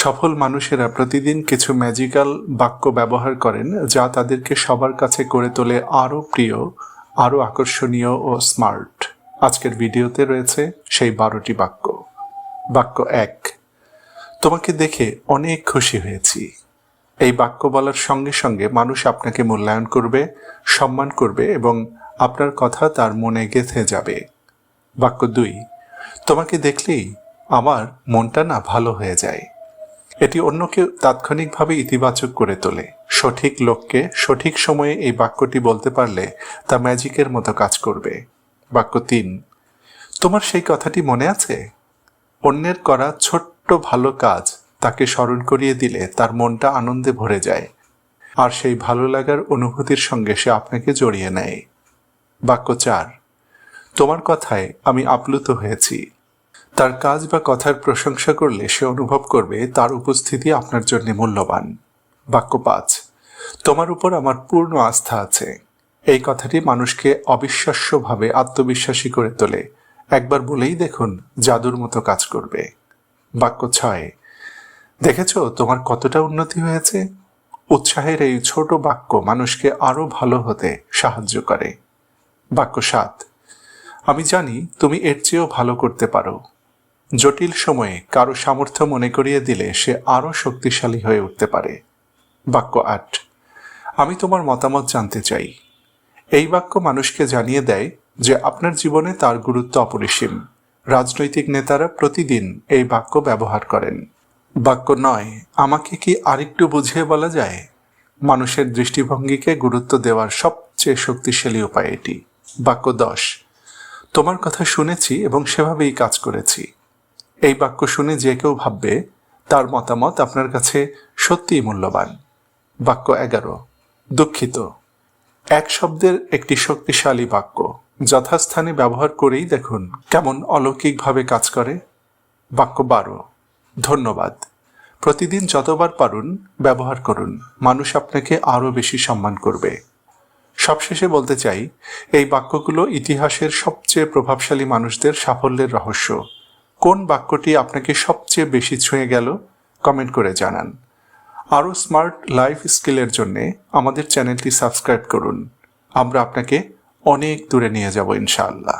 সফল মানুষেরা প্রতিদিন কিছু ম্যাজিক্যাল বাক্য ব্যবহার করেন যা তাদেরকে সবার কাছে করে তোলে আরও প্রিয়, আরও আকর্ষণীয় ও স্মার্ট। আজকের ভিডিওতে রয়েছে সেই 12টি বাক্য। বাক্য 1, তোমাকে দেখে অনেক খুশি হয়েছি। এই বাক্য বলার সঙ্গে সঙ্গে মানুষ আপনাকে মূল্যায়ন করবে, সম্মান করবে এবং আপনার কথা তার মনে গেঁথে যাবে। বাক্য 2, তোমাকে দেখলেই আমার মনটা না ভালো হয়ে যায়। এটি অন্যকে তাৎক্ষণিকভাবে ইতিবাচক করে তোলে। সঠিক লোককে সঠিক সময়ে এই বাক্যটি বলতে পারলে তা ম্যাজিকের মতো কাজ করবে। বাক্য 3, তোমার সেই কথাটি মনে আছে? অন্যের করা ছোট্ট ভালো কাজ তাকে স্মরণ করিয়ে দিলে তার মনটা আনন্দে ভরে যায়, আর সেই ভালো লাগার অনুভূতির সঙ্গে সে আপনাকে জড়িয়ে নেয়। বাক্য 4, তোমার কথায় আমি আপ্লুত হয়েছি। তার কাজ বা কথার প্রশংসা করলে সে অনুভব করবে তার উপস্থিতি আপনার জন্য মূল্যবান। বাক্য 5, তোমার উপর আমার পূর্ণ আস্থা আছে। এই কথাটি মানুষকে অবিশ্বাস্যভাবে আত্মবিশ্বাসী করে তোলে। একবার বলেই দেখুন, জাদুর মতো কাজ করবে। বাক্য 6, দেখেছো তোমার কতটা উন্নতি হয়েছে? উৎসাহের এই ছোট বাক্য মানুষকে আরো ভালো হতে সাহায্য করে। বাক্য 7, আমি জানি তুমি এর চেয়েও ভালো করতে পারো। জটিল সময়ে কারো সামর্থ্য মনে করিয়ে দিলে সে আরো শক্তিশালী হয়ে উঠতে পারে। বাক্য 8, আমি তোমার মতামত জানতে চাই। এই বাক্য মানুষকে জানিয়ে দেয় যে আপনার জীবনে তার গুরুত্ব অপরিসীম। রাজনৈতিক নেতারা প্রতিদিন এই বাক্য ব্যবহার করেন। বাক্য 9, আমাকে কি আরেকটু বুঝিয়ে বলা যায়? মানুষের দৃষ্টিভঙ্গিকে গুরুত্ব দেওয়ার সবচেয়ে শক্তিশালী উপায় এটি। বাক্য 10, তোমার কথা শুনেছি এবং সেভাবেই কাজ করেছি। এই বাক্য শুনে যে কেউ ভাববে তার মতামত আপনার কাছে সত্যিই মূল্যবান। বাক্য 11, দুঃখিত। এক শব্দের একটি শক্তিশালী বাক্য যথাস্থানে ব্যবহার করেই দেখুন কেমন অলৌকিকভাবে কাজ করে। বাক্য 12, ধন্যবাদ। প্রতিদিন যতবার পারুন ব্যবহার করুন, মানুষ আপনাকে আরও বেশি সম্মান করবে। সবশেষে বলতে চাই, এই বাক্যগুলো ইতিহাসের সবচেয়ে প্রভাবশালী মানুষদের সাফল্যের রহস্য। কোন বাক্যটি আপনাকে সবচেয়ে বেশি ছুঁয়ে গেল কমেন্ট করে জানান। আরও স্মার্ট লাইফ স্কিলের জন্যে আমাদের চ্যানেলটি সাবস্ক্রাইব করুন। আমরা আপনাকে অনেক দূরে নিয়ে যাব ইনশাআল্লাহ।